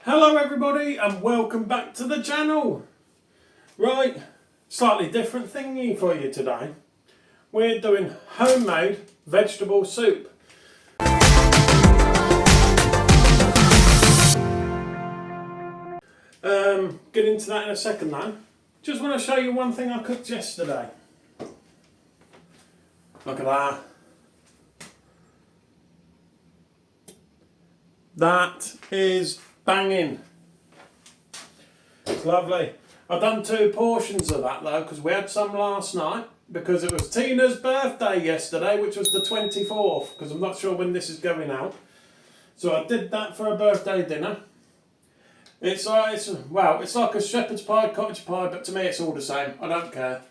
Hello everybody and welcome back to the channel. Right, slightly different thingy for you today. We're doing homemade vegetable soup. Get into that in a second though. Just want to show you one thing I cooked yesterday. Look at that. That is banging. It's lovely. I've done 2 portions of that though because we had some last night because it was Tina's birthday yesterday, which was the 24th, because I'm not sure when this is going out. So I did that for a birthday dinner. It's like a shepherd's pie, cottage pie, but to me it's all the same. I don't care.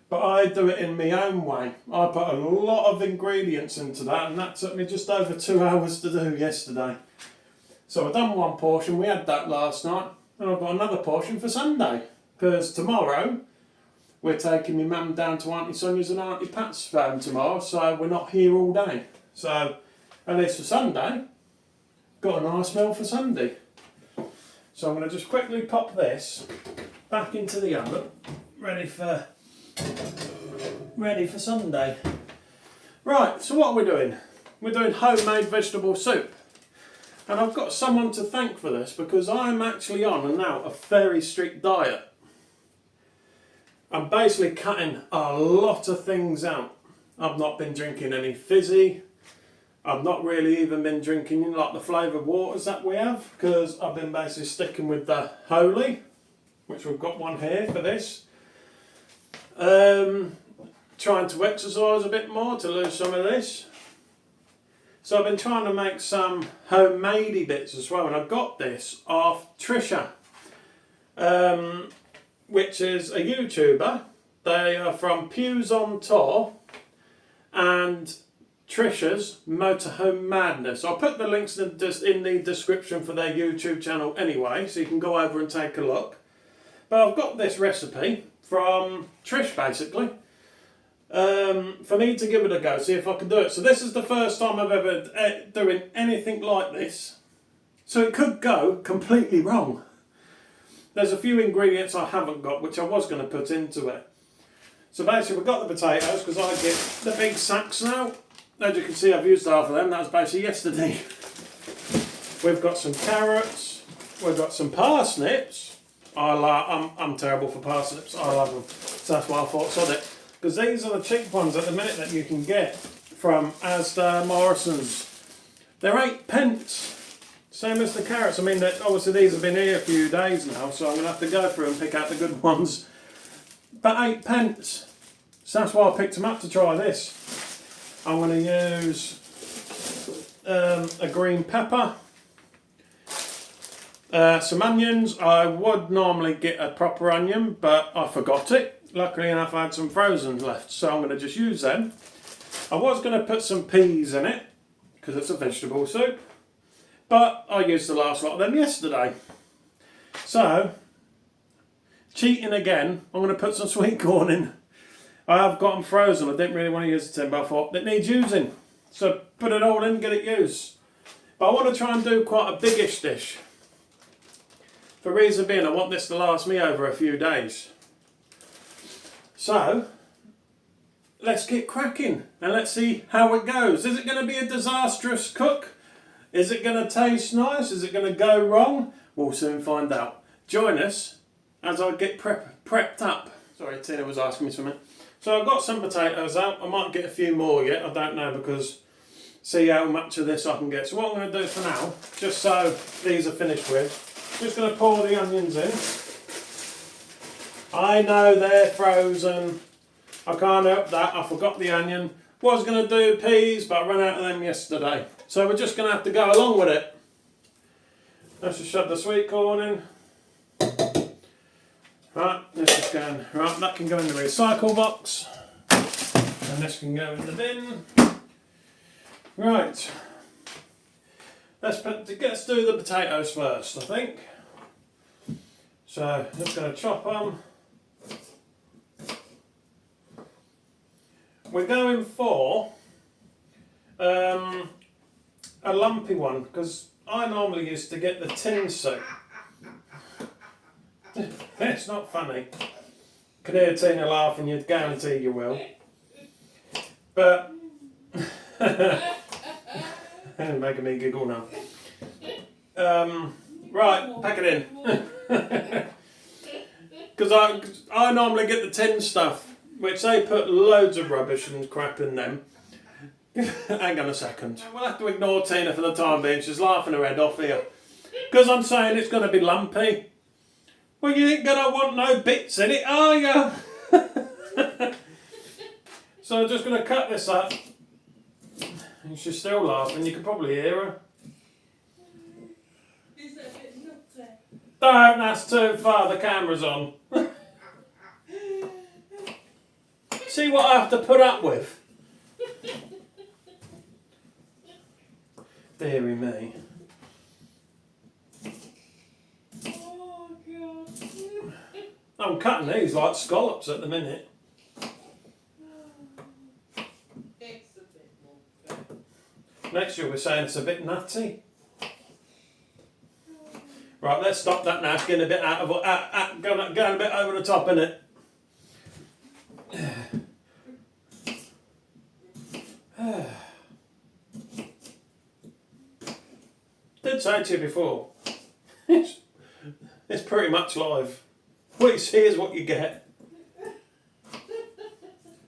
But I do it in my own way. I put a lot of ingredients into that, and that took me just over 2 hours to do yesterday. So I've done 1 portion, we had that last night, and I've got another portion for Sunday. Because tomorrow, we're taking my mum down to Auntie Sonia's and Auntie Pat's farm tomorrow, so we're not here all day. So, at least for Sunday, got a nice meal for Sunday. So I'm going to just quickly pop this back into the oven, ready for Sunday. Right, so what are we doing? We're doing homemade vegetable soup. And I've got someone to thank for this because I'm actually on a very strict diet. I'm basically cutting a lot of things out. I've not been drinking any fizzy. I've not really even been drinking like the flavoured waters that we have, because I've been basically sticking with the Holy, which we've got one here for this. Trying to exercise a bit more to lose some of this. So I've been trying to make some homemade bits as well, and I got this off Trisha, which is a YouTuber. They are from Pews on Tour and Trisha's Motorhome Madness. I'll put the links in the description for their YouTube channel anyway, so you can go over and take a look. But I've got this recipe from Trish basically. For me to give it a go, see if I can do it. So this is the first time I've ever doing anything like this. So it could go completely wrong. There's a few ingredients I haven't got, which I was going to put into it. So basically we've got the potatoes, because I get the big sacks now. As you can see, I've used half of them. That was basically yesterday. We've got some carrots. We've got some parsnips. I'm terrible for parsnips. I love them. So that's why I thought sod it. Because these are the cheap ones at the minute that you can get from Asda, Morrison's. They're 8p. Same as the carrots. I mean, obviously these have been here a few days now, so I'm going to have to go through and pick out the good ones. But 8p. So that's why I picked them up to try this. I'm going to use a green pepper. Some onions. I would normally get a proper onion, but I forgot it. Luckily enough, I had some frozen left, so I'm going to just use them. I was going to put some peas in it, because it's a vegetable soup, but I used the last lot of them yesterday. So, cheating again, I'm going to put some sweet corn in. I have got them frozen. I didn't really want to use the tin, but I thought it needs using. So put it all in, get it used. But I want to try and do quite a biggish dish. For reason being, I want this to last me over a few days. So, let's get cracking and let's see how it goes. Is it going to be a disastrous cook? Is it going to taste nice? Is it going to go wrong? We'll soon find out. Join us as I get prepped up. Sorry, Tina was asking me something. So I've got some potatoes out. I might get a few more yet. I don't know, because see how much of this I can get. So what I'm going to do for now, just so these are finished with, just going to pour the onions in. I know they're frozen. I can't help that. I forgot the onion. Was going to do peas, but I ran out of them yesterday. So we're just going to have to go along with it. Let's just shove the sweet corn in. Right, this is going. Right, that can go in the recycle box. And this can go in the bin. Right. Let's do the potatoes first, I think. So, just going to chop them. We're going for a lumpy one, because I normally used to get the tin soup. It's not funny. Could hear Tina laughing, you'd guarantee you will. But making me giggle now. Right, pack it in. Because I normally get the tin stuff, which they put loads of rubbish and crap in them. Hang on a second. We'll have to ignore Tina for the time being. She's laughing her head off here. Because I'm saying it's going to be lumpy. Well, you ain't going to want no bits in it, are you? So I'm just going to cut this up. And she's still laughing. You can probably hear her. Is that a bit nutty? Don't, that's too far. The camera's on. See what I have to put up with? Deary me. Oh, God. I'm cutting these like scallops at the minute. It's a bit lumpy. Next year we're saying it's a bit nutty. Right, let's stop that now. It's getting a bit going a bit over the top, isn't it? Did say to you before, it's pretty much live. What you see is what you get.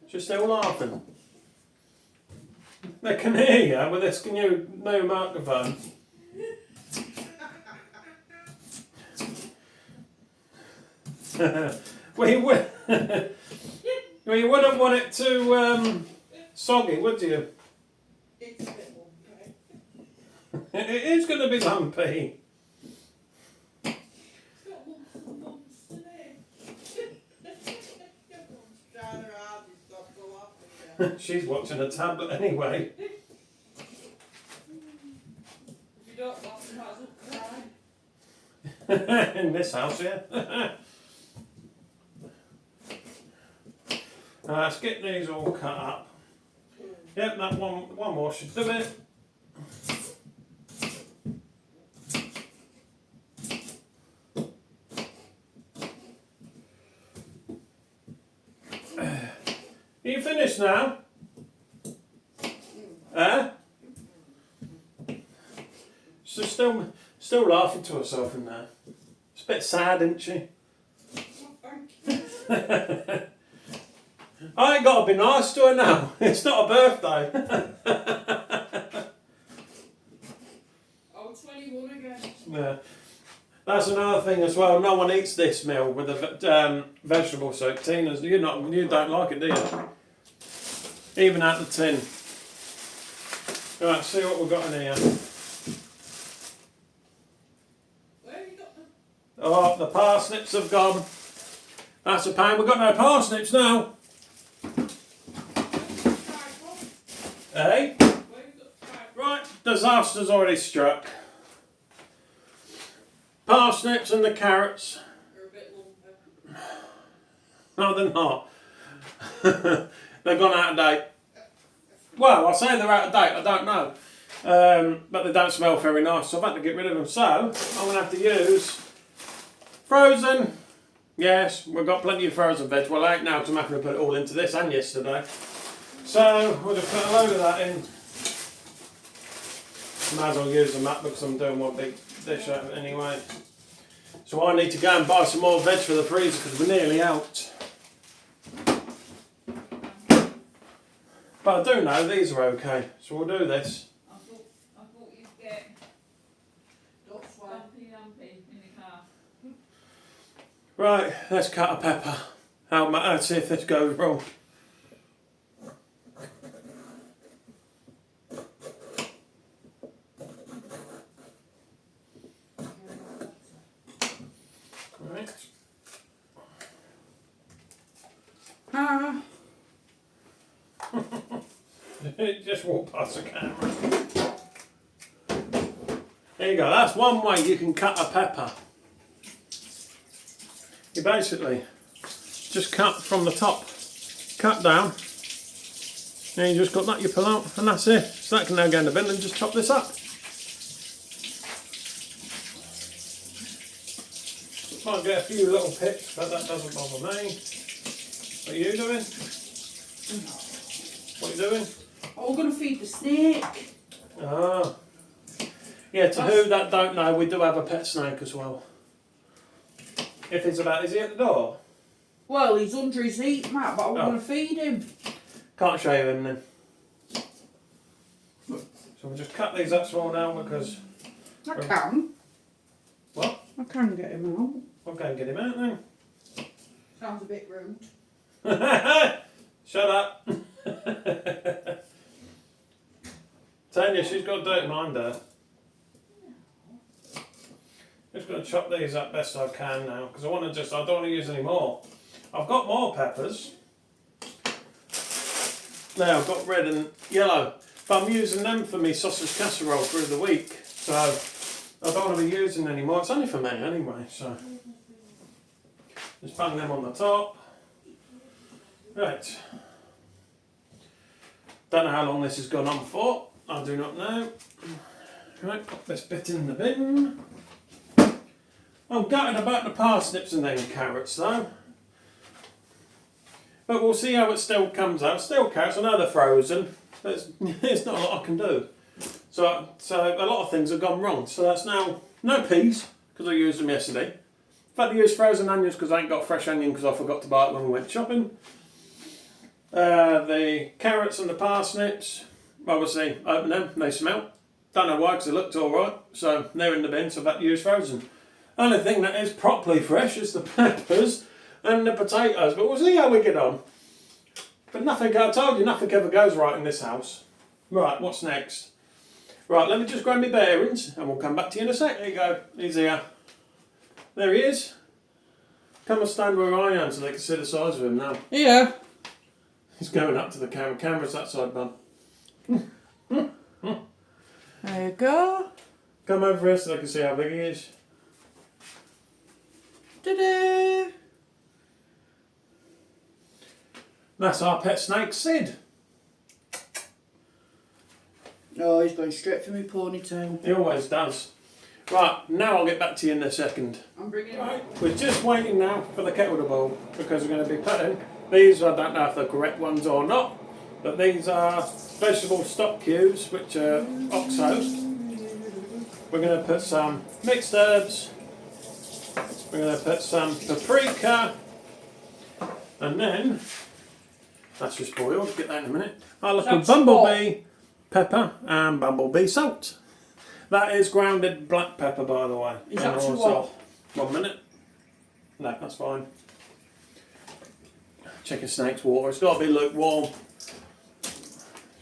She's still laughing. They can hear you with this new microphone. Well, you wouldn't want it too soggy, would you? It's a bit lumpy. It is going to be lumpy. It's got lumps and lumps today. Everyone's trying her hardest not to laugh again. She's watching a tablet anyway. If you don't laugh, you might as well cry. In this house, yeah. Let's get these all cut up. Yep, that one more should do it. Are you finished now? She's still laughing to herself in there. It's a bit sad, isn't she? I ain't got to be nice to her now. It's not a birthday. Oh, 21 again. Yeah. That's another thing as well. No one eats this meal with the vegetable soup. Tina's, you don't like it, do you? Even out the tin. Right, see what we've got in here. Where have you got them? Oh, the parsnips have gone. That's a pain. We've got no parsnips now. Hey? Right, disaster's already struck. Parsnips and the carrots. They're a bit lumpy. No, they're not. They've gone out of date. Well, I say they're out of date, I don't know. But they don't smell very nice, so I've had to get rid of them. So, I'm going to have to use frozen. Yes, we've got plenty of frozen veg. Well, I ain't now because I'm having to put it all into this and yesterday. So, we'll just put a load of that in. Might as well use them up because I'm doing one big dish out of it anyway. So I need to go and buy some more veg for the freezer because we're nearly out. But I do know these are okay, so we'll do this. I thought you'd get lumpy in the car. Right, let's cut a pepper. Let's see if this goes wrong. Right. It just walked past the camera. There you go, that's one way you can cut a pepper. You basically just cut from the top, cut down, and you just got that you pull out, and that's it. So that can now go in the bin and just chop this up. Might get a few little pips, but that doesn't bother me. What are you doing? What are you doing? Oh, we're going to feed the snake. Ah. Yeah, to who that don't know, we do have a pet snake as well. If it's about, is he at the door? Well, he's under his heat mat, but I'm Oh. going to feed him. Can't show you him then. So we'll just cut these up small now because... I can. What? I can get him out. I'll go and get him out then. Sounds a bit rude. Shut up. Tanya, she's got dirt in mind there. Just going to chop these up best I can now because I don't want to use any more. I've got more peppers. Now I've got red and yellow, but I'm using them for me sausage casserole through the week. So I don't want to be using any more. It's only for me anyway, so just bang them on the top. Right. Don't know how long this has gone on for. I do not know. Right, put this bit in the bin. I'm gutted about the parsnips and then carrots though. But we'll see how it still comes out. Still carrots, I know they're frozen. But it's not a lot I can do. So a lot of things have gone wrong. So that's now no peas, because I used them yesterday. I've had to use frozen onions because I ain't got fresh onion because I forgot to buy it when we went shopping. The carrots and the parsnips, obviously open them, they smell. Don't know why because they looked alright. So they're in the bin, so I've had to use frozen. Only thing that is properly fresh is the peppers and the potatoes, but we'll see how we get on. But nothing, I told you, nothing ever goes right in this house. Right, what's next? Right, let me just grab my bearings and we'll come back to you in a sec. There you go, he's here. There he is. Come and stand where I am so they can see the size of him now. Yeah. He's going up to the camera. Camera's that side, bud. There you go. Come over here so they can see how big he is. Ta-da! That's our pet snake, Sid. Oh, he's going straight for me ponytail. He always does. Right, now I'll get back to you in a second. I'm bringing him Right, we're just waiting now for the kettle to boil because we're going to be putting these. I don't know if they're correct ones or not, but these are vegetable stock cubes, which are oxos. We're going to put some mixed herbs. We're going to put some paprika, and then that's just boiled. Get that in a minute. I'll look at bumblebee pepper and bumblebee salt. That is grounded black pepper, by the way. Is that too salt. 1 minute. No, that's fine. Chicken snake's water. It's got to be lukewarm.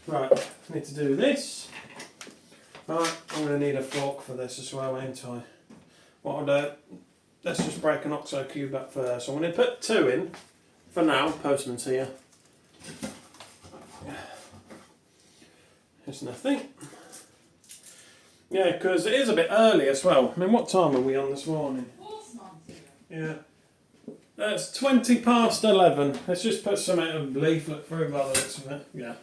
Right, I need to do this. Right, I'm going to need a fork for this as well, ain't I? What I'll do, let's just break an oxo cube up first. I'm going to put 2 in for now. Postman's here. There's nothing. Yeah, because it is a bit early as well. I mean, what time are we on this morning? Yeah. That's 20 past 11. Let's just put some leaflet through by the looks of it. Yeah.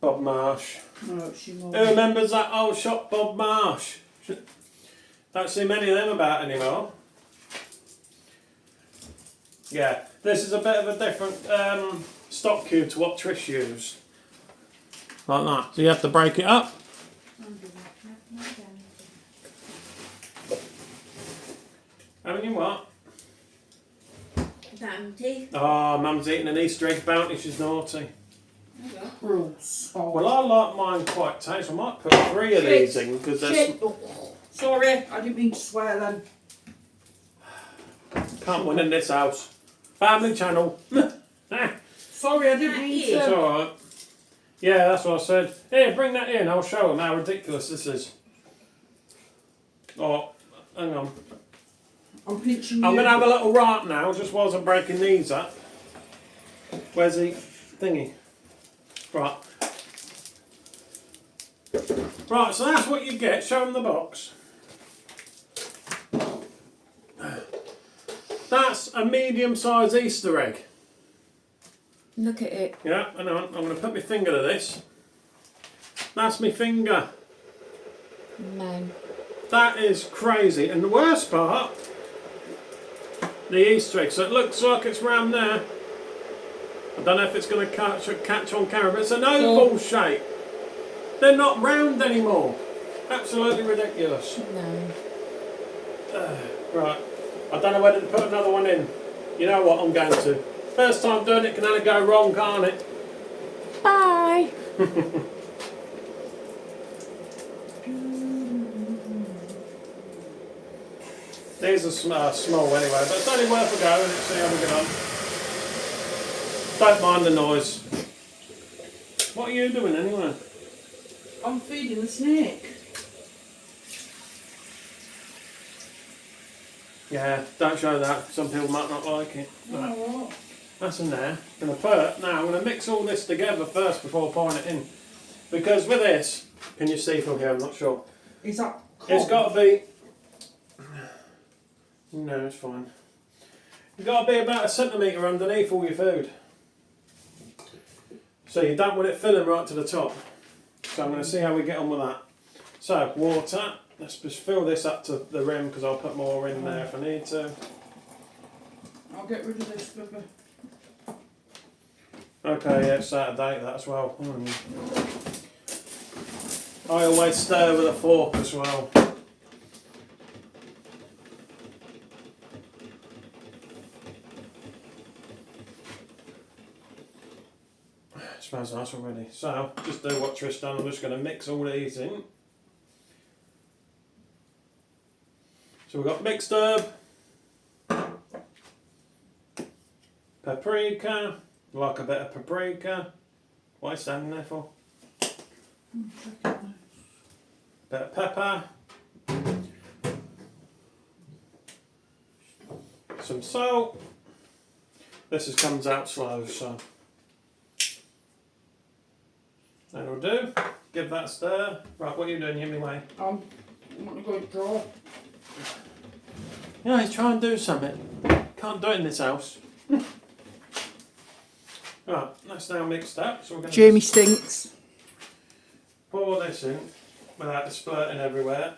Bob Marsh. No, Who remembers that old shop, Bob Marsh? Don't see many of them about anymore. Yeah, this is a bit of a different stock cube to what Trish used. Like that. So you have to break it up. Haven't you what? Bounty. Oh, Mum's eating an Easter egg bounty, she's naughty. Rules. Well, I like mine quite tasty. I might put 3 of these in because there's... Oh, sorry, I didn't mean to swear then. Can't win in this house. Family channel. Sorry, I didn't mean It's to. alright. Yeah, that's what I said. Here, bring that in. I'll show them how ridiculous this is. Oh, hang on. I'm pinching you. I'm going to have a little rant now, just whilst I'm breaking these up. Where's the thingy? Right. Right, so that's what you get. Show them the box. That's a medium-sized Easter egg. Look at it. Yeah, hang on. I'm going to put my finger to this. That's my finger. No. That is crazy. And the worst part, the Easter egg. So it looks like it's round there. I don't know if it's going to catch on camera, but it's an oval shape. They're not round anymore. Absolutely ridiculous. No. Right. I don't know whether to put another one in. You know what? I'm going to. First time doing it can only go wrong, can't it? Bye. These are small anyway, but it's only worth a go and let's see how we get on. Don't mind the noise. What are you doing anyway? I'm feeding the snake. Yeah, don't show that. Some people might not like it. Right. Oh, That's in there. I'm going to mix all this together first before pouring it in. Because with this, can you see from here? I'm not sure. is that cold? It's got to be... No, it's fine. You've got to be about 1 centimetre underneath all your food. So you don't want it filling right to the top. So I'm going to see how we get on with that. So, water. Let's just fill this up to the rim because I'll put more in there if I need to. I'll get rid of this cuppa. Okay, yeah, it's out of date that as well. I always stir with a fork as well. Smells nice already. So, just do what Trish done. I'm just going to mix all these in. So we've got mixed herb, paprika, like a bit of paprika. What are you standing there for? Bit of pepper, some salt. This comes out slow, so that'll do. Give that a stir. Right, what are you doing, Yimmy Way? I'm going to go draw. Yeah, he's trying to do something. Can't do it in this house. Right, that's now mixed up. So we're going to Jamie stinks. pour this in without it splurting everywhere.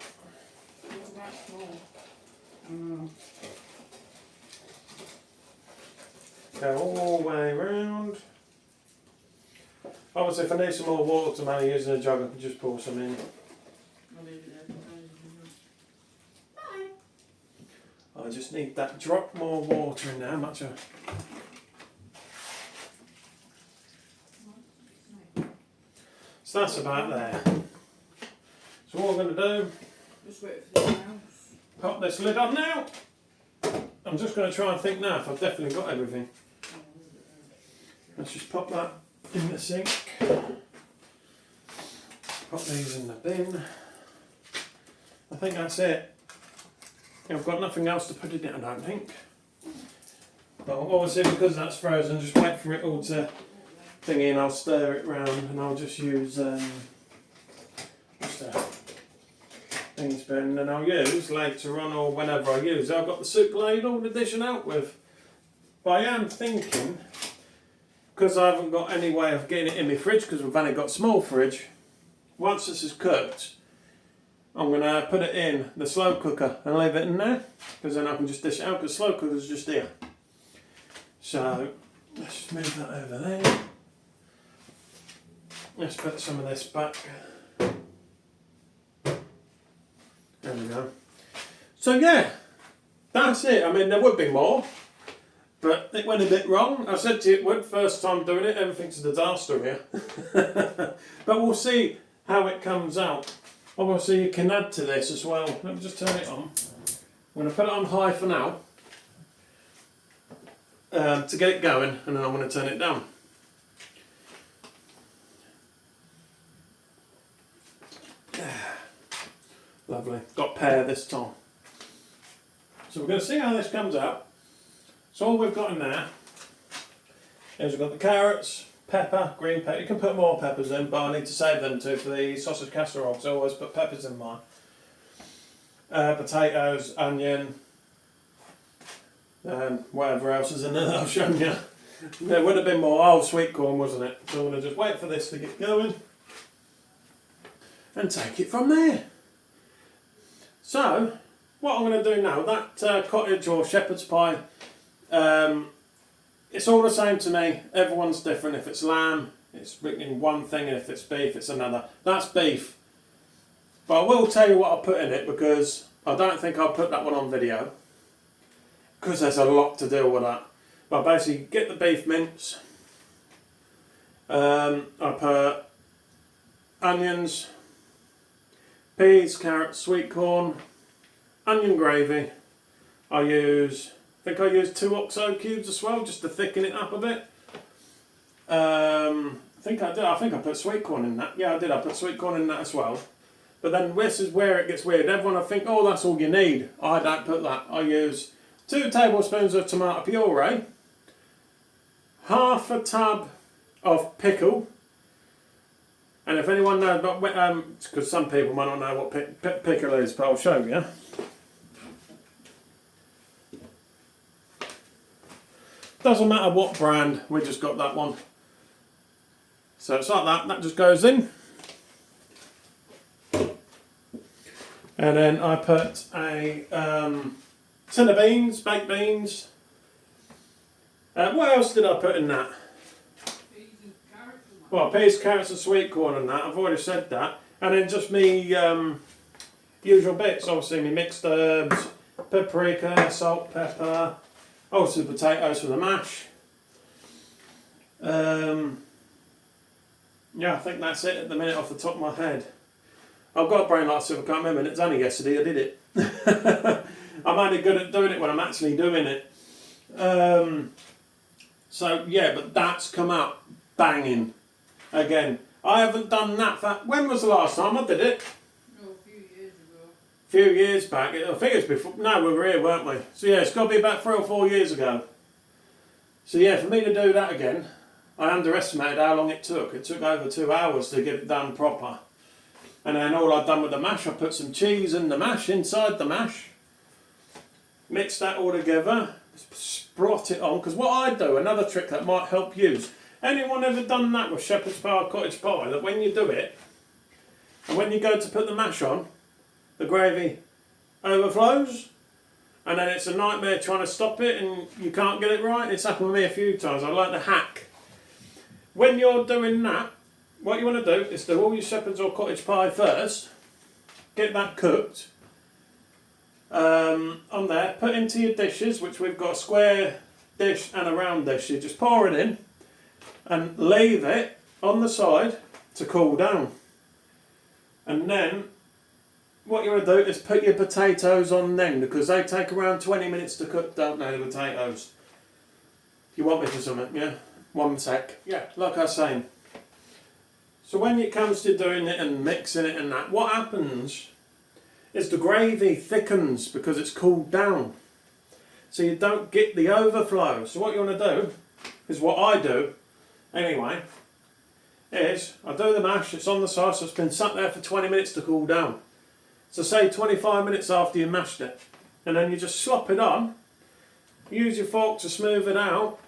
Isn't that small? Go all the way around. Obviously, if I need some more water, I'm only using a jug, I can just pour some in. I'll leave it there. I just need that drop more water in there, much of. So that's about there. So what we're going to do, Just wait for the house. pop this lid on now. I'm just going to try and think now if I've definitely got everything. Let's just pop that in the sink. Pop these in the bin. I think that's it. I've got nothing else to put in it, I don't think. But obviously because that's frozen, just wait for it all to thingy and I'll stir it round and I'll just use just a thing spoon and I'll use later on or whenever I use it. I've got the soup ladle to dish it out with. But I am thinking, because I haven't got any way of getting it in my fridge because we've only got a small fridge, once this is cooked, I'm going to put it in the slow cooker and leave it in there because then I can just dish it out because slow cooker's just here. So let's just move that over there. Let's put some of this back. There we go. So yeah, that's it. I mean there would be more, but it went a bit wrong. I said to you it would, first time doing it, everything's a disaster here. But we'll see how it comes out. Obviously you can add to this as well. Let me just turn it on. I'm going to put it on high for now to get it going and then I'm going to turn it down. Lovely. Got pear this time. So we're going to see how this comes out. So all we've got in there is we've got the carrots, pepper, green pepper. You can put more peppers in, but I need to save them too for the sausage casserole, so I always put peppers in mine. Potatoes, onion, and whatever else is in there that I've shown you. There would have been more. Sweet corn, wasn't it? So I'm going to just wait for this to get going and take it from there. So, what I'm going to do now, that cottage or shepherd's pie, it's all the same to me. Everyone's different. If it's lamb, it's written in one thing, and if it's beef, it's another. That's beef. But I will tell you what I put in it, because I don't think I'll put that one on video, because there's a lot to deal with that. But basically, get the beef mince. I put onions, peas, carrots, sweet corn, onion gravy. I think I use 2 OXO cubes as well, just to thicken it up a bit. I think I did. I think I put sweet corn in that. Yeah, I did. I put sweet corn in that as well. But then this is where it gets weird. Everyone I think, oh, that's all you need. I don't put that. I use 2 tablespoons of tomato puree, half a tub of pickle. And if anyone knows about, because some people might not know what pickle is, but I'll show you. Doesn't matter what brand, we just got that one. So it's like that, that just goes in. And then I put a tin of beans, baked beans. What else did I put in that? Peas and carrots and that. Well, peas, carrots and sweet corn and that, I've already said that. And then just me usual bits, obviously me mixed herbs, paprika, salt, pepper, also potatoes for the mash. Yeah, I think that's it at the minute off the top of my head. I've got a brain like silver, I can't remember, and it's only yesterday I did it. I'm only good at doing it when I'm actually doing it. So yeah, but that's come out banging. Again, I haven't done that for, when was the last time I did it? No, a few years ago. A few years back, I think it's before, no, we were here, weren't we? So yeah, it's got to be about 3 or 4 years ago. So yeah, for me to do that again, I underestimated how long it took. It took over 2 hours to get it done proper. And then all I've done with the mash, I put some cheese in the mash, inside the mash. Mix that all together, sprot it on, because what I do, another trick that might help you, anyone ever done that with shepherd's pie or cottage pie, that when you do it, and when you go to put the mash on, the gravy overflows, and then it's a nightmare trying to stop it, and you can't get it right? It's happened with me a few times. I like the hack. When you're doing that, what you want to do is do all your shepherd's or cottage pie first, get that cooked on there, put into your dishes, which we've got a square dish and a round dish. You just pour it in and leave it on the side to cool down. And then what you want to do is put your potatoes on then, because they take around 20 minutes to cook, don't they, the potatoes? You want me to something, yeah? 1 sec. Yeah, like I was saying. So when it comes to doing it and mixing it and that, what happens is the gravy thickens because it's cooled down. So you don't get the overflow. So what you want to do, is what I do anyway, is I do the mash, it's on the side, so it's been sat there for 20 minutes to cool down. So say 25 minutes after you mashed it. And then you just slop it on, use your fork to smooth it out,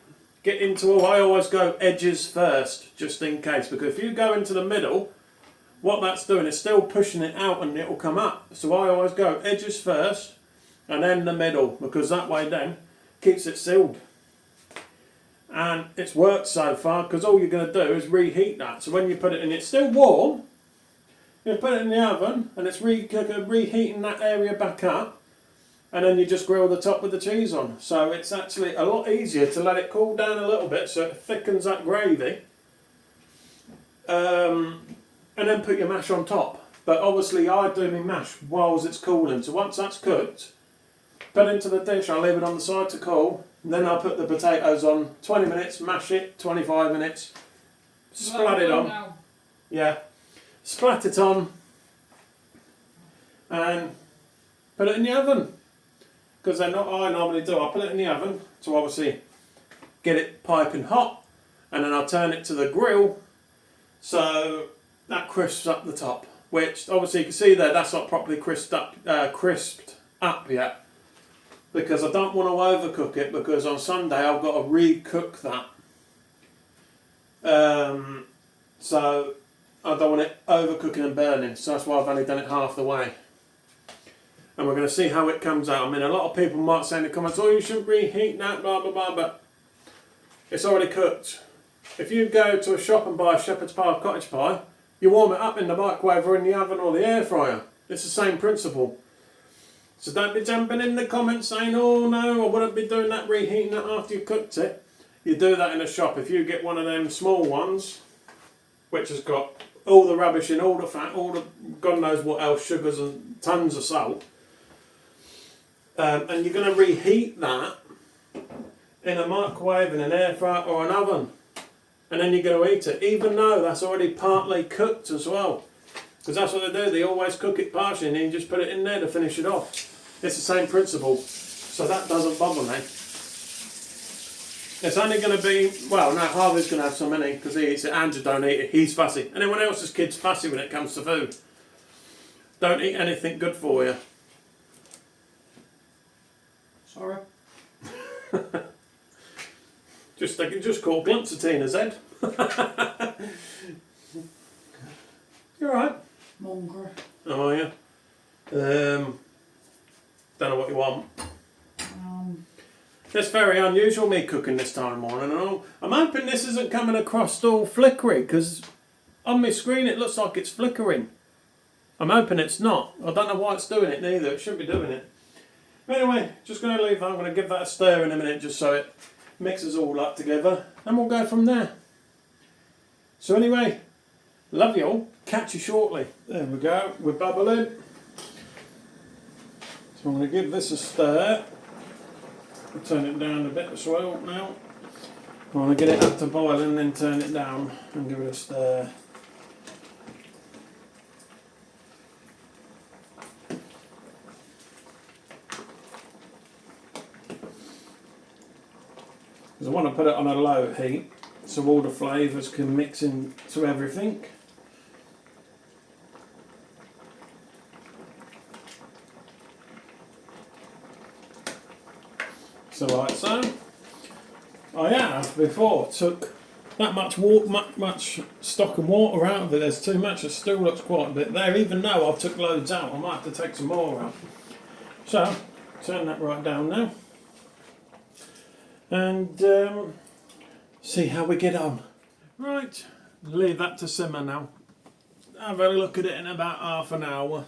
get into, I always go edges first, just in case, because if you go into the middle, what that's doing is still pushing it out and it will come up. So I always go edges first and then the middle, because that way then keeps it sealed. And it's worked so far, because all you're going to do is reheat that. So when you put it in, it's still warm, you put it in the oven and it's reheating that area back up. And then you just grill the top with the cheese on. So it's actually a lot easier to let it cool down a little bit so it thickens that gravy. And then put your mash on top. But obviously I do my mash whilst it's cooling. So once that's cooked, put it into the dish, I leave it on the side to cool. And then I'll put the potatoes on, 20 minutes, mash it, 25 minutes, splat it on. Now. Yeah, splat it on and put it in the oven. Because then what I normally do, I put it in the oven to obviously get it piping hot, and then I'll turn it to the grill so that crisps up the top, which obviously you can see there, that's not properly crisped up yet, because I don't want to overcook it, because on Sunday I've got to re-cook that. So I don't want it overcooking and burning, so that's why I've only done it half the way. and we're going to see how it comes out. I mean, a lot of people might say in the comments, oh, you shouldn't reheat that, blah, blah, blah, but it's already cooked. If you go to a shop and buy a shepherd's pie or cottage pie, you warm it up in the microwave or in the oven or the air fryer. It's the same principle. So don't be jumping in the comments saying, oh no, I wouldn't be doing that, reheating that after you cooked it. You do that in a shop. If you get one of them small ones, which has got all the rubbish in, all the fat, all the God knows what else, sugars and tons of salt, and you're going to reheat that in a microwave, in an air fryer or an oven, and then you're going to eat it, even though that's already partly cooked as well. Because that's what they do, they always cook it partially and then you just put it in there to finish it off. It's the same principle, so that doesn't bother me. It's only going to be, well, no, Harvey's going to have so many because he eats it. Andrew don't eat it, he's fussy. Anyone else's kid's fussy when it comes to food. Don't eat anything good for you. Sorry. They can just call Glimpsatina's head. You alright? Monger. Oh, yeah. Don't know what you want. It's very unusual me cooking this time of morning and all. I'm hoping this isn't coming across all flickery because on my screen it looks like it's flickering. I'm hoping it's not. I don't know why it's doing it neither. It shouldn't be doing it. Anyway, just going to leave that. I'm going to give that a stir in a minute just so it mixes all up together and we'll go from there. So anyway, love you all. Catch you shortly. There we go. We're bubbling. So I'm going to give this a stir. I'll turn it down a bit as well now. I want to get it up to boil and then turn it down and give it a stir. Because I want to put it on a low heat so all the flavours can mix into everything. So like so. I have before took that much much stock and water out of it. There's too much. It still looks quite a bit there, even though I've took loads out. I might have to take some more out. So turn that right down now, and see how we get on. Right, leave that to simmer now. Have a look at it in about half an hour.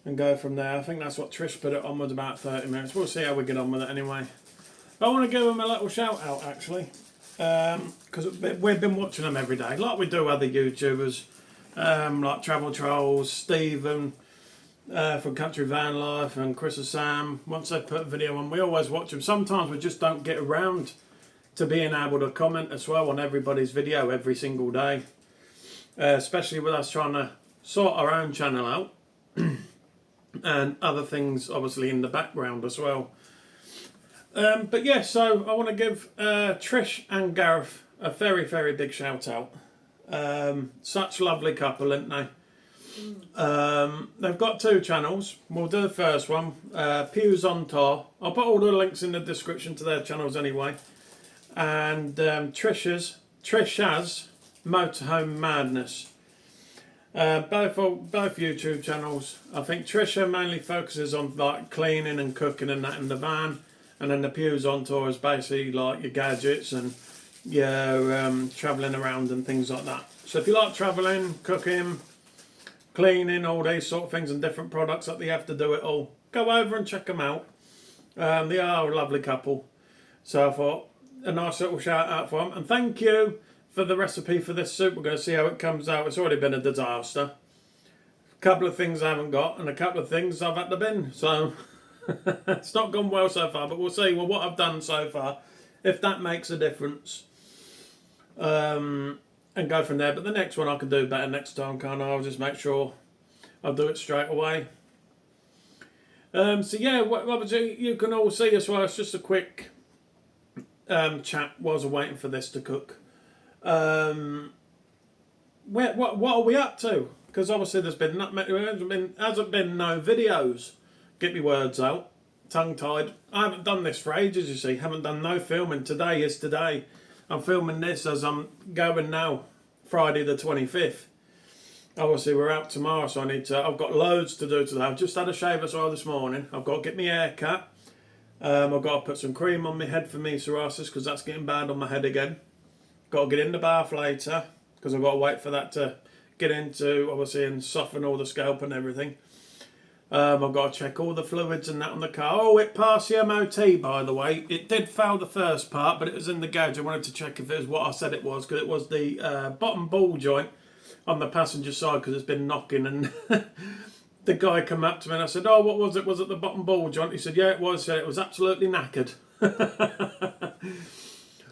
And go from there. I think that's what Trish put it on, was about 30 minutes. We'll see how we get on with it anyway. I want to give them a little shout out actually, because we've been watching them every day, like we do other YouTubers, like Travel Trolls, Stephen from Country Vanlife, and Chris and Sam. Once they put a video on, we always watch them. Sometimes we just don't get around to being able to comment as well on everybody's video every single day, especially with us trying to sort our own channel out. And other things obviously in the background as well. But yeah, so I want to give Trish and Gareth a very, very big shout out. Such lovely couple, aren't they? They've got 2 channels. We'll do the first one, Pews on Tour. I'll put all the links in the description to their channels anyway. And Trisha's Motorhome Madness. Both YouTube channels. I think Trisha mainly focuses on like cleaning and cooking and that in the van, and then the Pews on Tour is basically like your gadgets and your travelling around and things like that. So if you like travelling, cooking, cleaning, all these sort of things and different products that they have to do it all, go over and check them out. They are a lovely couple. So I thought a nice little shout out for them, and thank you for the recipe for this soup. We're going to see how it comes out. It's already been a disaster. A couple of things I haven't got and a couple of things I've had to bin. So it's not gone well so far, but we'll see what I've done so far, if that makes a difference. And go from there. But the next one I can do better next time, can't I? I'll just make sure I'll do it straight away. So yeah, what you can all see as well. It's just a quick chat whilst I'm waiting for this to cook. What are we up to? Because obviously there hasn't been no videos. Get me words out. Tongue tied. I haven't done this for ages, you see. Haven't done no filming. Today is today. I'm filming this as I'm going now, Friday the 25th. obviously we're out tomorrow, so I've got loads to do today. I've just had a shave as well this morning. I've got to get my hair cut. I've got to put some cream on my head for me psoriasis because that's getting bad on my head again. Got to get in the bath later because I've got to wait for that to get into, obviously, and soften all the scalp and everything. I've got to check all the fluids and that on the car. Oh, it passed the MOT, by the way. It did fail the first part, but it was in the gauge. I wanted to check if it was what I said it was, because it was the bottom ball joint on the passenger side, because it's been knocking. And the guy came up to me and I said, oh, what was it? Was it the bottom ball joint? He said, yeah, it was. It was absolutely knackered.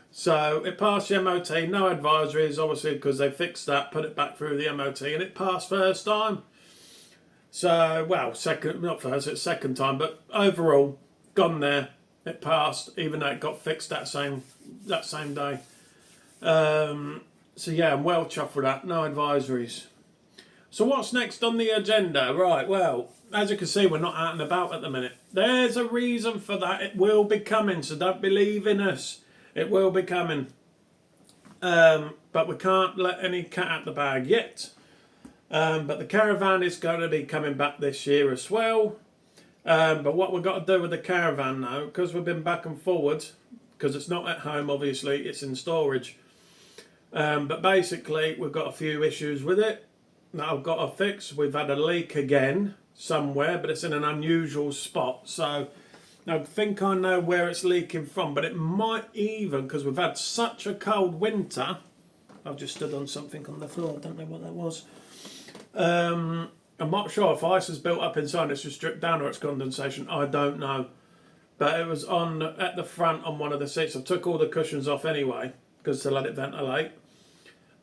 So it passed the MOT, no advisories, obviously, because they fixed that, put it back through the MOT, and it passed first time. So, well, not first, it's second time, but overall, gone there, it passed, even though it got fixed that same day. So yeah, I'm well chuffed with that, no advisories. So what's next on the agenda? Right, well, as you can see, we're not out and about at the minute. There's a reason for that, it will be coming, so don't believe in us. It will be coming. But we can't let any cat out the bag yet. But the Caravan is going to be coming back this year as well. But what we've got to do with the Caravan now, because we've been back and forward, because it's not at home, obviously, it's in storage. But basically, we've got a few issues with it that I've got to fix. We've had a leak again somewhere, but it's in an unusual spot. So I think I know where it's leaking from, but it might even, because we've had such a cold winter. I've just stood on something on the floor, I don't know what that was. I'm not sure if ice has built up inside, it's just dripped down, or it's condensation, I don't know. But it was at the front on one of the seats. I took all the cushions off anyway, because to let it ventilate.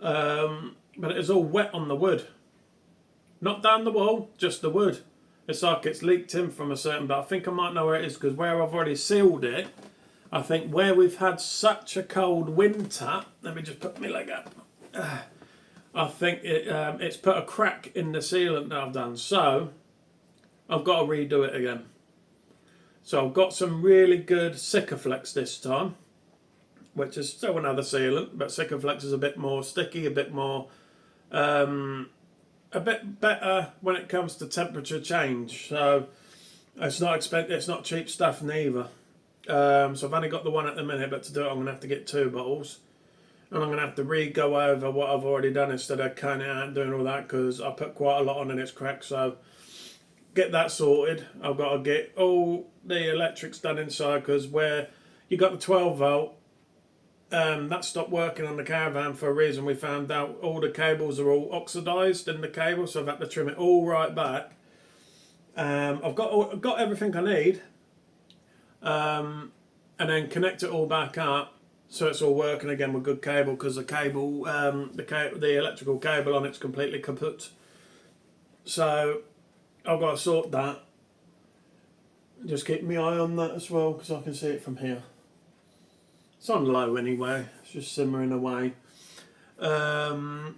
But it was all wet on the wood. Not down the wall, just the wood. It's like it's leaked in from a certain, but I think I might know where it is, because where I've already sealed it, I think where we've had such a cold winter, let me just put my leg up. I think it's put a crack in the sealant that I've done, so I've got to redo it again. So I've got some really good Sikaflex this time, which is still another sealant, but Sikaflex is a bit more sticky, a bit more, a bit better when it comes to temperature change. So it's not expensive, it's not cheap stuff neither. So I've only got the one at the minute, but to do it I'm going to have to get 2 bottles. And I'm going to have to re-go over what I've already done instead of cutting it out and doing all that, because I put quite a lot on and it's cracked. So get that sorted. I've got to get all the electrics done inside, because where you got the 12 volt, that stopped working on the Caravan for a reason. We found out all the cables are all oxidised in the cable, so I've had to trim it all right back. I've got everything I need, and then connect it all back up so it's all working again with good cable, because the cable, the electrical cable on it's completely kaput. So I've got to sort that. Just keep my eye on that as well, because I can see it from here. It's on low anyway, it's just simmering away. Gonna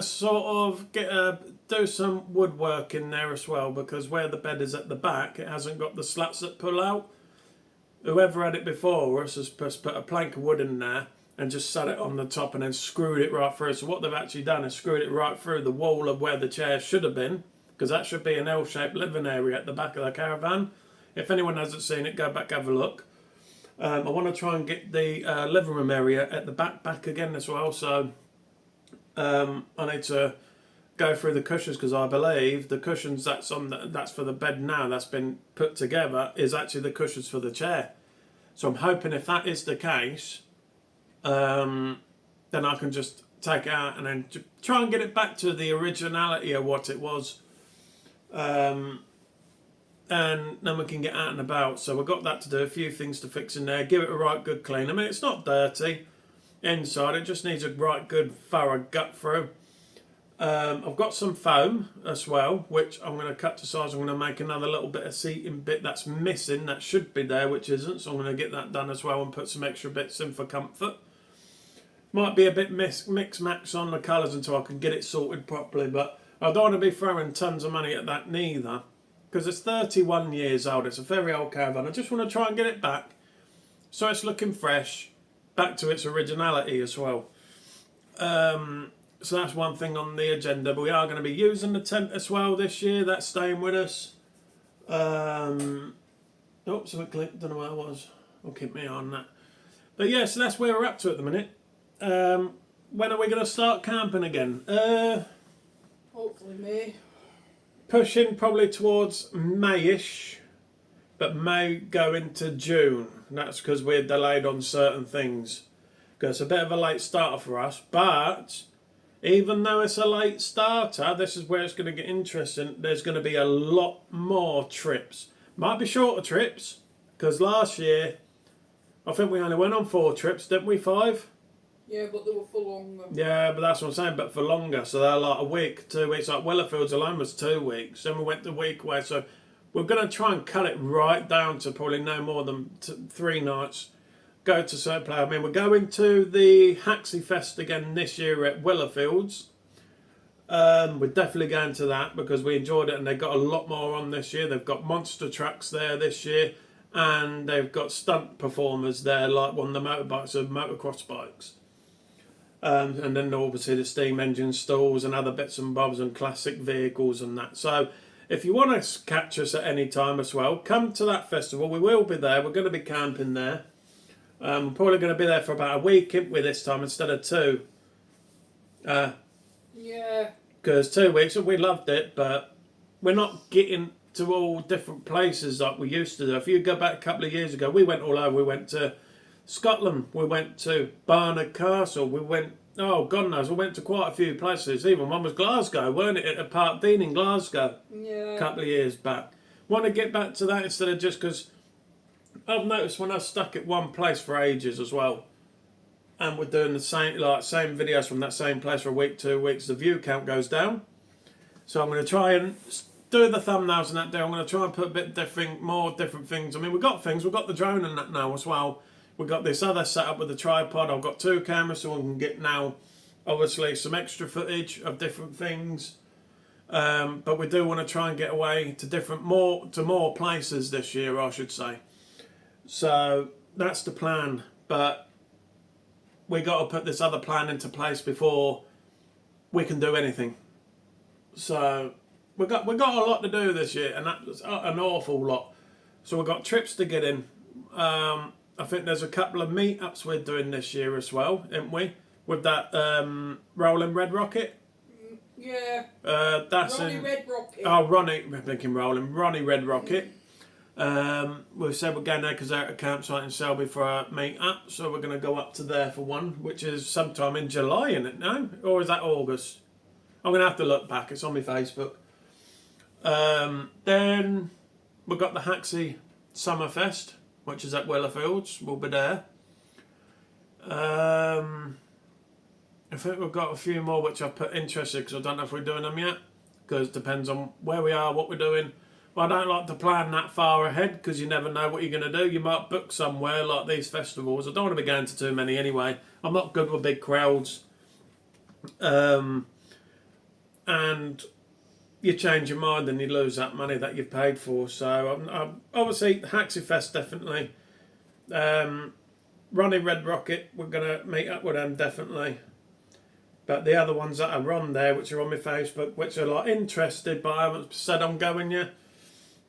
sort of do some woodwork in there as well, because where the bed is at the back, it hasn't got the slats that pull out. Whoever had it before us has put a plank of wood in there and just sat it on the top and then screwed it right through. So what they've actually done is screwed it right through the wall of where the chair should have been, because that should be an L-shaped living area at the back of the Caravan. If anyone hasn't seen it, go back, have a look. I want to try and get the living room area at the back again as well. So I need to go through the cushions, because I believe the cushions that's for the bed now, that's been put together, is actually the cushions for the chair. So I'm hoping if that is the case, then I can just take it out and then try and get it back to the originality of what it was. And then we can get out and about. So we've got that to do, a few things to fix in there, give it a right good clean. I mean, it's not dirty inside, it just needs a right good thorough gut through. I've got some foam as well, which I'm going to cut to size. I'm going to make another little bit of seating bit that's missing, that should be there, which isn't. So I'm going to get that done as well and put some extra bits in for comfort. Might be a bit mix-match on the colours until I can get it sorted properly, but I don't want to be throwing tons of money at that neither, because it's 31 years old. It's a very old Caravan. I just want to try and get it back so it's looking fresh, back to its originality as well. So that's one thing on the agenda. But we are going to be using the tent as well this year. That's staying with us. Oops, I clicked. Don't know where I was. I'll keep me on that. But yeah, so that's where we're up to at the minute. When are we going to start camping again? Hopefully May. Pushing probably towards Mayish, but may go into June. That's because we're delayed on certain things. Because it's a bit of a late starter for us, but even though it's a late starter, this is where it's going to get interesting. There's going to be a lot more trips. Might be shorter trips, because last year, I think we only went on 4 trips, didn't we? 5? Yeah, but they were for longer. Yeah, but that's what I'm saying, but for longer. So they're like a week, 2 weeks. Like Willowfields alone was 2 weeks. Then we went the week away. So we're going to try and cut it right down to probably no more than 3 nights. Go to certain play. I mean, we're going to the Haxie Fest again this year at Willowfields. We're definitely going to that because we enjoyed it and they got a lot more on this year. They've got monster trucks there this year and they've got stunt performers there like one of the motorbikes or motocross bikes. And then obviously the steam engine stalls and other bits and bobs and classic vehicles and that. So if you want to catch us at any time as well, come to that festival. We will be there. We're going to be camping there. We're probably going to be there for about a week with this time instead of 2. Yeah. Because 2 weeks, we loved it, but we're not getting to all different places like we used to do. If you go back a couple of years ago, we went all over. We went to Scotland, we went to Barnard Castle, we went, oh God knows, we went to quite a few places. Even one was Glasgow, weren't it, at Park Dean in Glasgow Yeah. a couple of years back. Want to get back to that instead of just because I've noticed when I was stuck at one place for ages as well, and we're doing the same videos from that same place for a week, 2 weeks, the view count goes down. So I'm going to try and do the thumbnails and that day. I'm going to try and put a bit more different things. I mean, we've got the drone and that now as well. We've got this other setup with the tripod. I've got 2 cameras so we can get now, obviously, some extra footage of different things. But we do want to try and get away to more places this year, I should say. So that's the plan. But we got to put this other plan into place before we can do anything. So we got a lot to do this year, and that's an awful lot. So we've got trips to get in. I think there's a couple of meetups we're doing this year as well, ain't we? With that Rolling Red Rocket. Yeah. That's Ronnie Red Rocket. Oh, Ronnie, I'm thinking Ronnie Red Rocket. We've said we're going there because they're at a campsite in Selby for a meet-up, so we're going to go up to there for one, which is sometime in July, isn't it now? Or is that August? I'm going to have to look back. It's on my Facebook. Then we've got the Haxie Summerfest, which is at Willowfields. We'll be there. I think we've got a few more which I've put interested because I don't know if we're doing them yet, because it depends on where we are, what we're doing. Well, I don't like to plan that far ahead because you never know what you're going to do. You might book somewhere like these festivals. I don't want to be going to too many anyway. I'm not good with big crowds. And you change your mind and you lose that money that you've paid for. So I'm obviously Haxie Fest definitely. Ronnie Red Rocket, we're going to meet up with them definitely. But the other ones that are on there, which are on my Facebook, which are like interested, but I haven't said I'm going yet.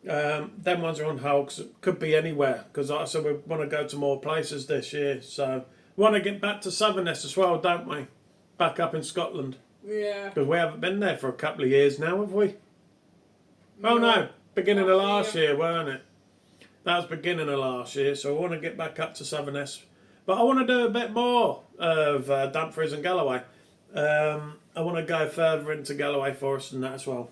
Them ones are on hold because it could be anywhere. Because like I said, we want to go to more places this year. So we want to get back to Southerness as well, don't we? Back up in Scotland. Yeah. Because we haven't been there for a couple of years now, have we? Oh no, beginning of last year, weren't it? That was beginning of last year, so I want to get back up to Southerness. But I want to do a bit more of Dumfries and Galloway. I want to go further into Galloway Forest and that as well.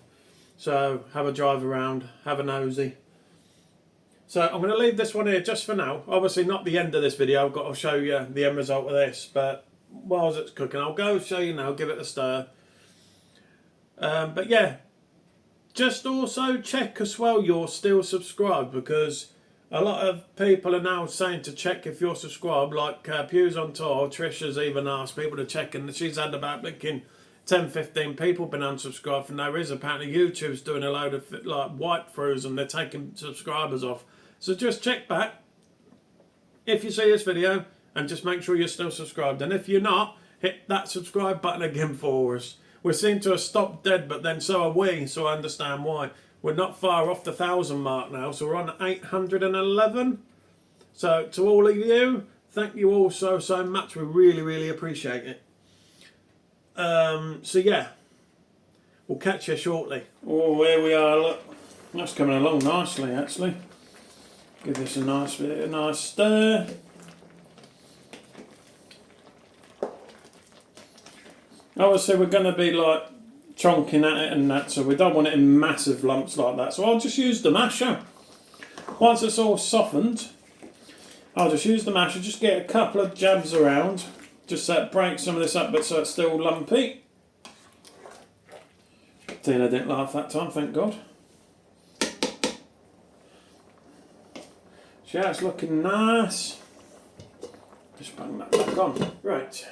So have a drive around, have a nosy. So I'm going to leave this one here just for now. Obviously not the end of this video, I've got to show you the end result of this, but whilst it's cooking, I'll go show you now, give it a stir. But yeah, just also check as well you're still subscribed, because a lot of people are now saying to check if you're subscribed, like Pews on Tour. Trisha's even asked people to check, and she's had about 10-15 people been unsubscribed for no reason. Apparently YouTube's doing a load of like wipe throughs and they're taking subscribers off. So just check back if you see this video and just make sure you're still subscribed. And if you're not, hit that subscribe button again for us. We seem to have stopped dead, but then so are we, so I understand why. We're not far off the 1,000 mark now, so we're on 811. So to all of you, thank you all so much. We really appreciate it. So yeah, we'll catch you shortly. Oh, here we are. Look, that's coming along nicely, actually. Give this a nice stir. Obviously, we're going to be like chonking at it and that, so we don't want it in massive lumps like that. So I'll just use the masher. Once it's all softened, I'll just use the masher, just get a couple of jabs around, just so it breaks some of this up, but so it's still lumpy. Tina didn't laugh that time, thank God. So yeah, it's looking nice. Just bang that back on. Right.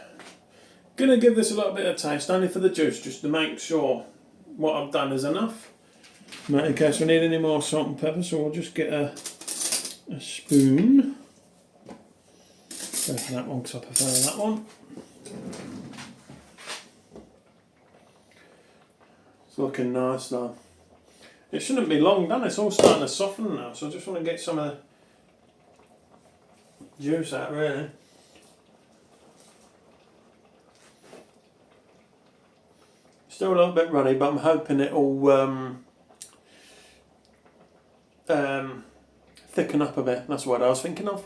Gonna give this a little bit of taste, only for the juice, just to make sure what I've done is enough. Not in case we need any more salt and pepper, so we'll just get a spoon. Go for that one because I prefer that one. It's looking nice now. It shouldn't be long done, it's all starting to soften now, so I just want to get some of the juice out really. Still a little bit runny, but I'm hoping it'll thicken up a bit. That's what I was thinking of.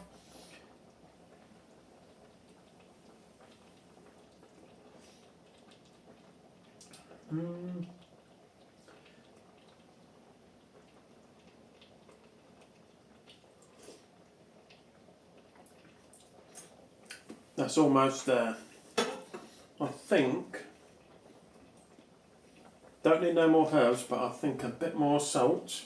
That's almost there. I think. Don't need no more herbs, but I think a bit more salt.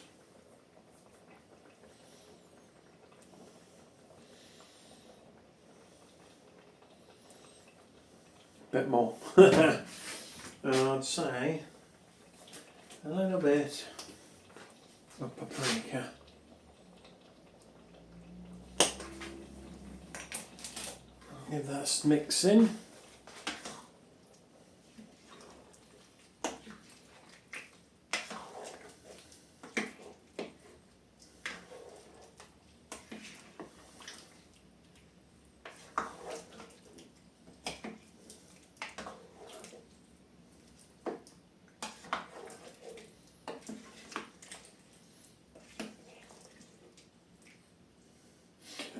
Bit more. And I'd say a little bit of paprika. Give that a mix in.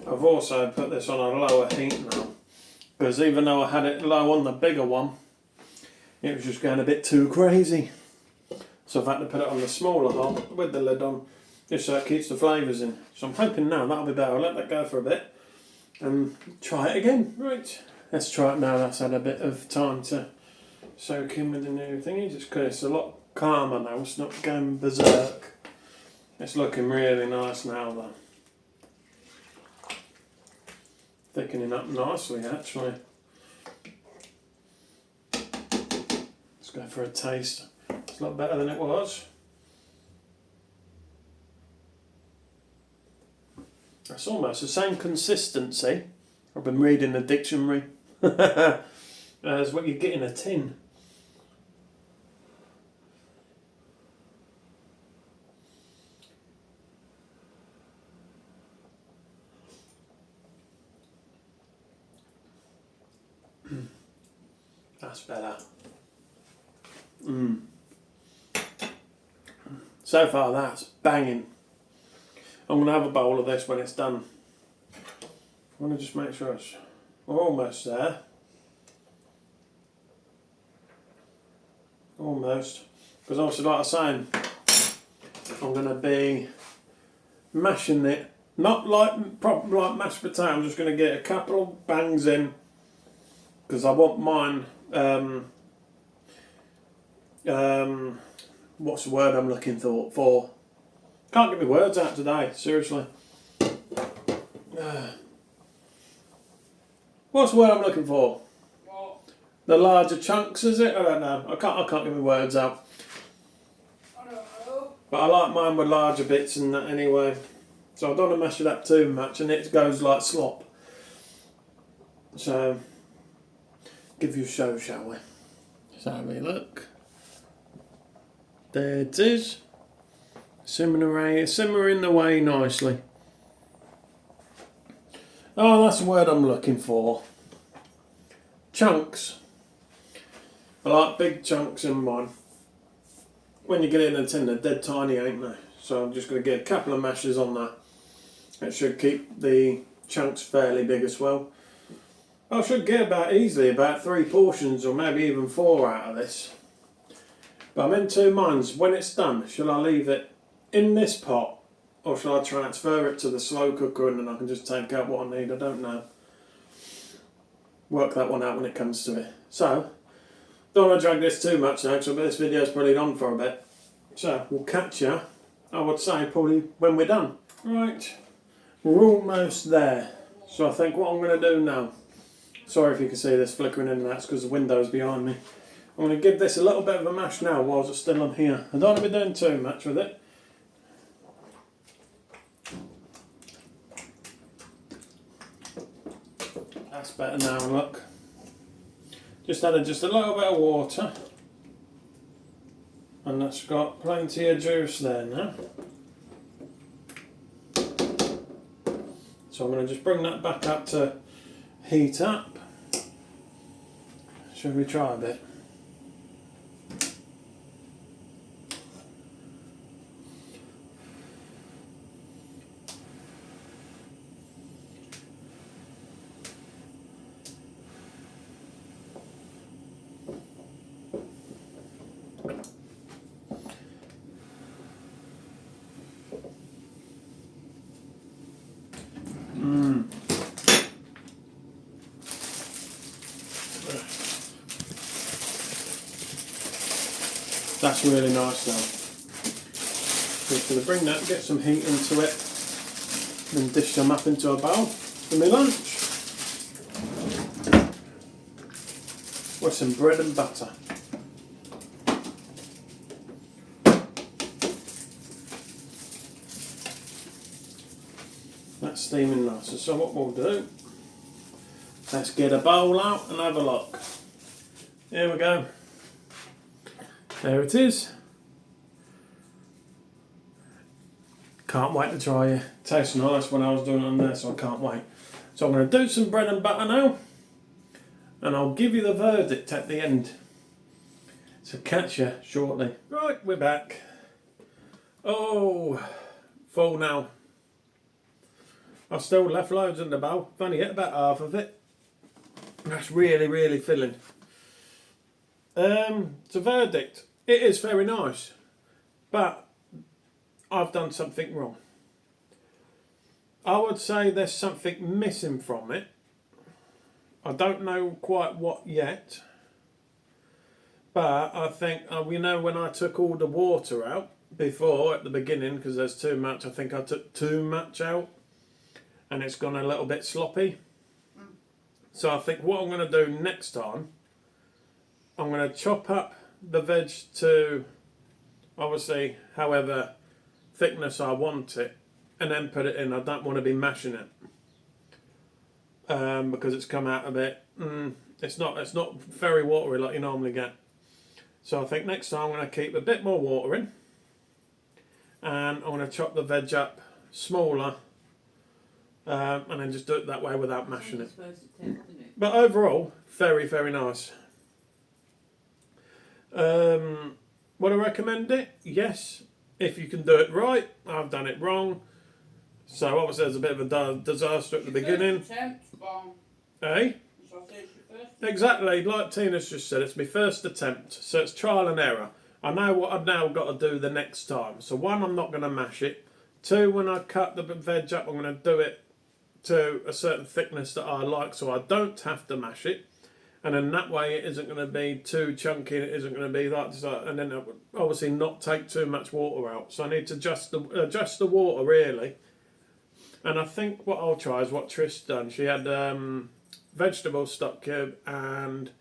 I've also put this on a lower heat now, because even though I had it low on the bigger one, it was just going a bit too crazy. So I've had to put it on the smaller hot with the lid on, just so it keeps the flavours in. So I'm hoping now that'll be better. I'll let that go for a bit and try it again. Right, let's try it now. That's had a bit of time to soak in with the new thingy, just because it's a lot calmer now. It's not going berserk. It's looking really nice now though. Thickening up nicely actually. Let's go for a taste. It's a lot better than it was. It's almost the same consistency, I've been reading the dictionary, as what you get in a tin. That's better. So far that's banging. I'm going to have a bowl of this when it's done. I want to just make sure we're almost there. Almost. Because obviously like I was saying, I'm going to be mashing it. Not like proper like mashed potato, I'm just going to get a couple of bangs in. Because I want mine, what's the word I'm looking for? Can't get my words out today, seriously. What's the word I'm looking for? What? The larger chunks, is it? I don't know. I can't get my words out. I don't know. But I like mine with larger bits and that anyway. So I don't want to mash it up too much and it goes like slop. So give you a show, shall we? So have a look. There it is. Simmering away nicely. Oh, that's the word I'm looking for. Chunks. I like big chunks in mine. When you get it in a tin, they're dead tiny, ain't they? So I'm just going to get a couple of mashes on that. It should keep the chunks fairly big as well. I should get easily about 3 portions or maybe even 4 out of this. But I'm in two minds. When it's done, shall I leave it in this pot or shall I transfer it to the slow cooker and then I can just take out what I need? I don't know. Work that one out when it comes to it. So, don't want to drag this too much now because this video's probably on for a bit. So, we'll catch you, I would say, probably when we're done. Right, we're almost there. So I think what I'm going to do now, sorry if you can see this flickering in and that's because the window's behind me. I'm going to give this a little bit of a mash now whilst it's still on here. I don't want to be doing too much with it. That's better now, look. Just added just a little bit of water. And that's got plenty of juice there now. So I'm going to just bring that back up to heat up. Should we try a bit? That's really nice now. Just going to bring that, get some heat into it, then dish them up into a bowl for my lunch. With some bread and butter. That's steaming nice. So what we'll do, let's get a bowl out and have a look. Here we go. There it is. Can't wait to try it. Tastes nice when I was doing it on there, so I can't wait. So I'm going to do some bread and butter now, and I'll give you the verdict at the end. So catch you shortly. Right, we're back. Oh, full now. I've still left loads in the bowl. I've only hit about half of it. That's really, really filling. It's a verdict. It is very nice, but I've done something wrong. I would say there's something missing from it. I don't know quite what yet, but I think, you know, when I took all the water out before at the beginning, because there's too much, I think I took too much out and it's gone a little bit sloppy. So I think what I'm going to do next time, I'm going to chop up the veg to, obviously, however thickness I want it, and then put it in. I don't want to be mashing it because it's come out a bit. It's not very watery like you normally get. So I think next time I'm going to keep a bit more water in, and I'm going to chop the veg up smaller, and then just do it that way without mashing it. But overall, very, very nice. Would I recommend it? Yes, if you can do it right. I've done it wrong, so obviously there's a bit of a disaster at the beginning. Eh? Exactly, like Tina's just said, it's my first attempt, so it's trial and error. I know what I've now got to do the next time. So 1, I'm not going to mash it. 2, when I cut the veg up, I'm going to do it to a certain thickness that I like, so I don't have to mash it. And then that way it isn't going to be too chunky, it isn't going to be like, and then it would obviously not take too much water out. So I need to adjust the water really. And I think what I'll try is what Trish done. She had vegetable stock cube and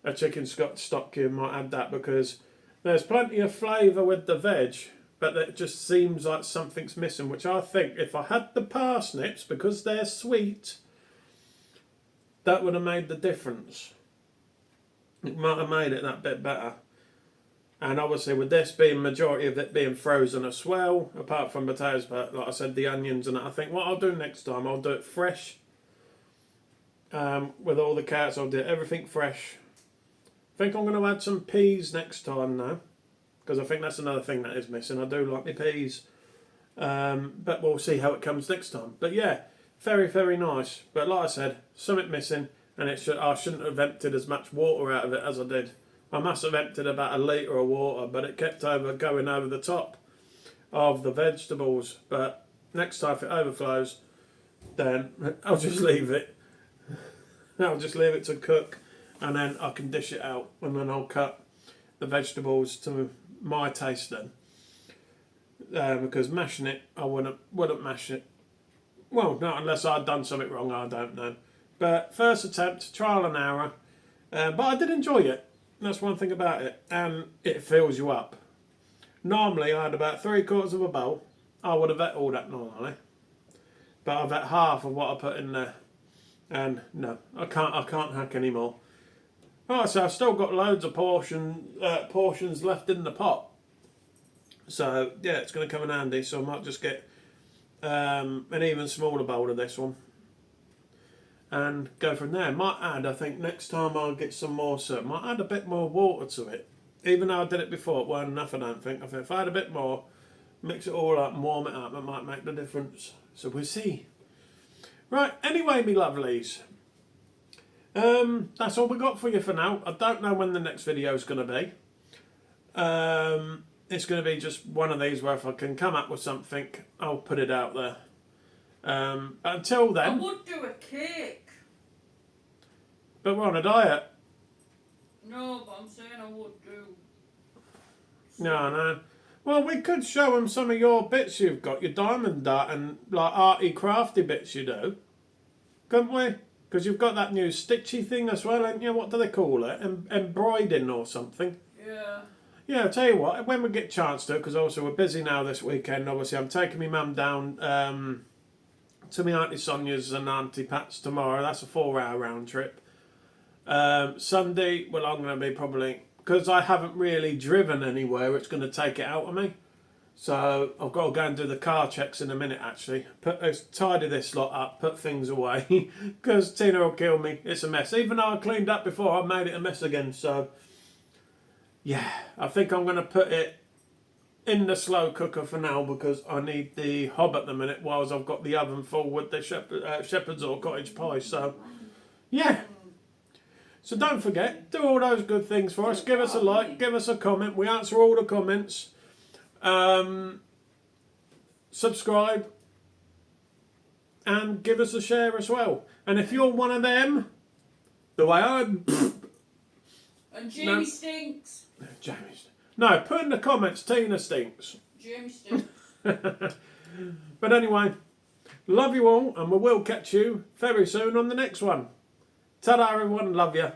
a chicken stock cube. Might add that because there's plenty of flavour with the veg, but it just seems like something's missing, which I think if I had the parsnips, because they're sweet, that would have made the difference. It might have made it that bit better. And obviously with this being majority of it being frozen as well, apart from potatoes, but like I said, the onions and that, I think what I'll do next time, I'll do it fresh. With all the carrots, I'll do everything fresh. I think I'm going to add some peas next time now, because I think that's another thing that is missing. I do like my peas, but we'll see how it comes next time. But yeah, very, very nice. But like I said, something missing, and I shouldn't have emptied as much water out of it as I did. I must have emptied about 1 litre of water, but it kept going over the top of the vegetables. But next time if it overflows, then I'll just leave it. I'll just leave it to cook, and then I can dish it out, and then I'll cut the vegetables to my taste then. Because mashing it, I wouldn't mash it. Well, not unless I'd done something wrong, I don't know. But first attempt, trial and error. But I did enjoy it. That's one thing about it, and it fills you up. Normally, I had about 3/4 of a bowl. I would have ate all that normally, but I've ate half of what I put in there, and no, I can't hack anymore. Right, so I've still got loads of portions left in the pot. So yeah, it's going to come in handy. So I might just get an even smaller bowl of this one, and go from there. Might add, I think next time I'll get some more syrup. Might add a bit more water to it. Even though I did it before, it weren't enough, I don't think. I think if I had a bit more, mix it all up and warm it up, it might make the difference. So we'll see. Right, anyway, me lovelies. That's all we got for you for now. I don't know when the next video is going to be. It's going to be just one of these where if I can come up with something, I'll put it out there. But until then... I would do a cake. But we're on a diet. No, but I'm saying I would do. No. Well, we could show them some of your bits you've got, your diamond dart and like arty crafty bits you do. Couldn't we? Because you've got that new stitchy thing as well, haven't you? What do they call it? Embroidering or something. Yeah. Yeah, I'll tell you what, when we get a chance to, because also we're busy now this weekend, obviously I'm taking my mum down to my Auntie Sonia's and Auntie Pat's tomorrow. That's a 4-hour round trip. Sunday, well, I'm going to be probably, because I haven't really driven anywhere, it's going to take it out of me. So I've got to go and do the car checks in a minute, actually. Tidy this lot up, put things away, because Tina will kill me. It's a mess. Even though I cleaned up before, I made it a mess again. So, yeah, I think I'm going to put it in the slow cooker for now, because I need the hob at the minute, whilst I've got the oven full with the shepherd's or cottage pie. So, yeah. So don't forget, do all those good things for us. Give us a like, give us a comment. We answer all the comments. Subscribe. And give us a share as well. And if you're one of them, the way I'm... And Jamie stinks. No, put in the comments, Tina stinks. Jamie stinks. But anyway, love you all, and we will catch you very soon on the next one. Ta-da everyone, love you.